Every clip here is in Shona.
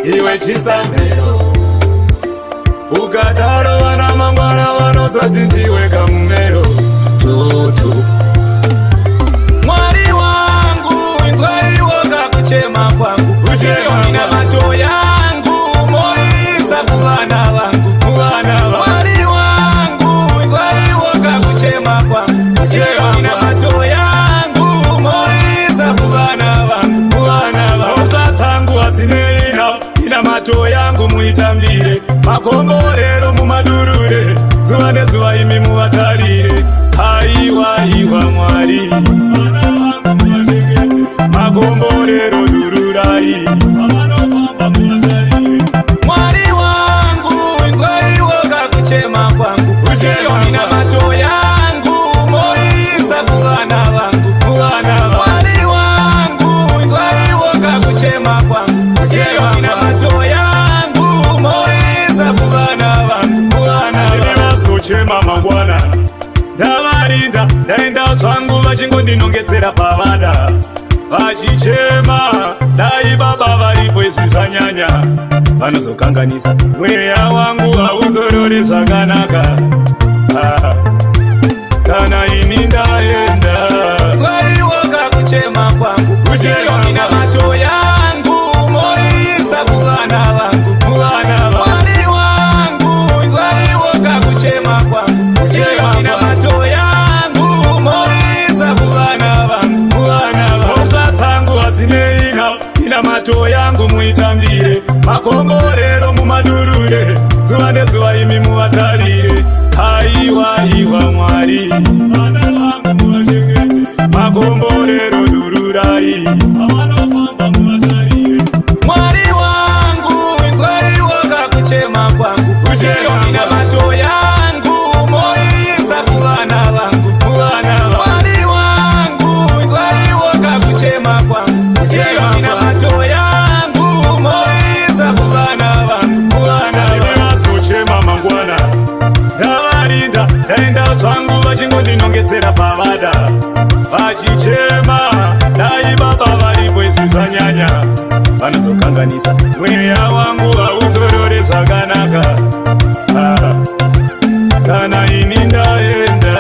Iwe chisamero ukadaro vana mangwana vanosati ndiwe kamumero tutu. Mwari wangu inzwaiwo kakuchema kwangu, kuchema ina mato yangu moisa kuvana vangu, kuvana vangu. Mwari wangu inzwaiwo kakuchema kwangu, kuchema ina mato yangu moisa kuvana vangu, kuvana vangu. Uzatsangu azineina ina mato yangu muitambire, makomborero mumadurure, zuva nezuva imi muvatarire. Haiwa iwa Mwari, vana vangu muvachengete, makomborero dururai, avanofamba muvatarire. Mwari wangu inzwaiwo kakuchema kwangu, kuchema ina mato yangu moisa kuvana vangu, kuvana vangu. Mwari wangu inzwaiwo kakuchema kwangu, kuchema ina mato yangu moisa kuvana vangu, kuvana vangu. Ndinazochema mangwana ndavarinda, ndaenda zvangu vachingondinongedzera pavada, vachichema dai baba varipo izvi zvanyanya, vanozokanganisa mweya wangu hauzorore zvakanaka. Kana ini ndaenda zwaiwo kakuchema kwangu, kuchema ina mato yangu moisa kuvana vangu, kuvana vangu. Mwari wangu zwaiwo kakuchema kwangu, kuchema ina mato yangu moisa kuvana vangu, kuvana vangu. Uzatsangu azineina ina mato yangu muitambire, makomborero mumadurure, zuva nezuva imi muvatarire. Haiwa iwa Mwari, vana vangu muvachengete, makomborero dururai, avanofamba muvatarire. Mwari wangu inzwaiwo kakuchema kwangu, kuchema ina mato yangu moisa kuvana vangu, kuvana vangu. Mwari wangu inzwaiwo kakuchema kwangu, kuchema ina mato yangu moisa kuvana vangu, kuvana vangu. Ndinazochema mangwana ndavarinda, ndaenda zvangu vachingondinongedzera pavada, vachichema dai baba varipo izvi zvanyanya, vanozokanganisa mweya wangu hauzorore zvakanaka. Kana ini ndaenda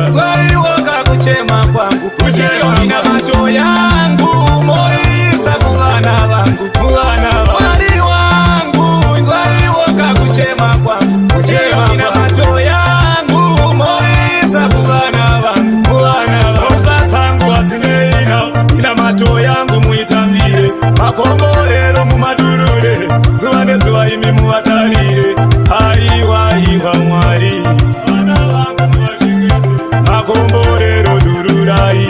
zwaiwo kakuchema kwangu, kuchema ina mato yangu moisa kuvana vangu, kuvana vangu. Mwari wangu zwaiwo kakuchema kwangu, kuchema ina mato yangu moisa kuvana vangu, kuvana vangu. Uzatsangu azineina ina mato yangu muitambire, makomborero mumadurure, zuva nezuva imi muvatarire. Haiwa iwa Mwari, vana vangu muvachengete, makomborero dururai,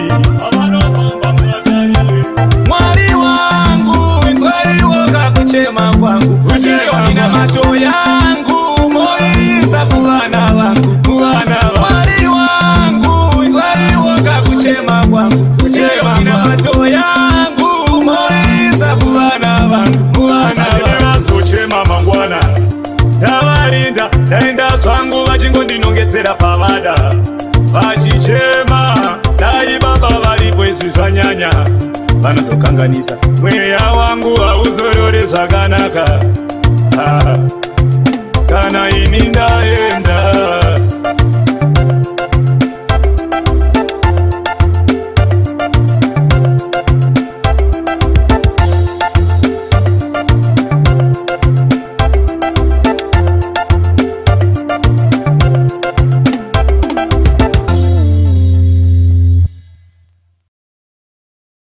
avanofamba muvatarire. Mwari wangu inzwaiwo kakuchema kwangu, kuchema ina mato yangu moisa kuvana vangu, kuvana vangu. Mwari wangu inzwaiwo kakuchema kwangu, kuchema ina mato yangu moisa kuvana vangu, kuvana vangu. Ndinazochema mangwana ndavarinda, ndaenda zvangu vachingondinongedzera pavada, vachichema dai baba varipo izvi zvanyanya, vanozokanganisa mweya wangu hauzorore zvakanaka. Kana ini ndaenda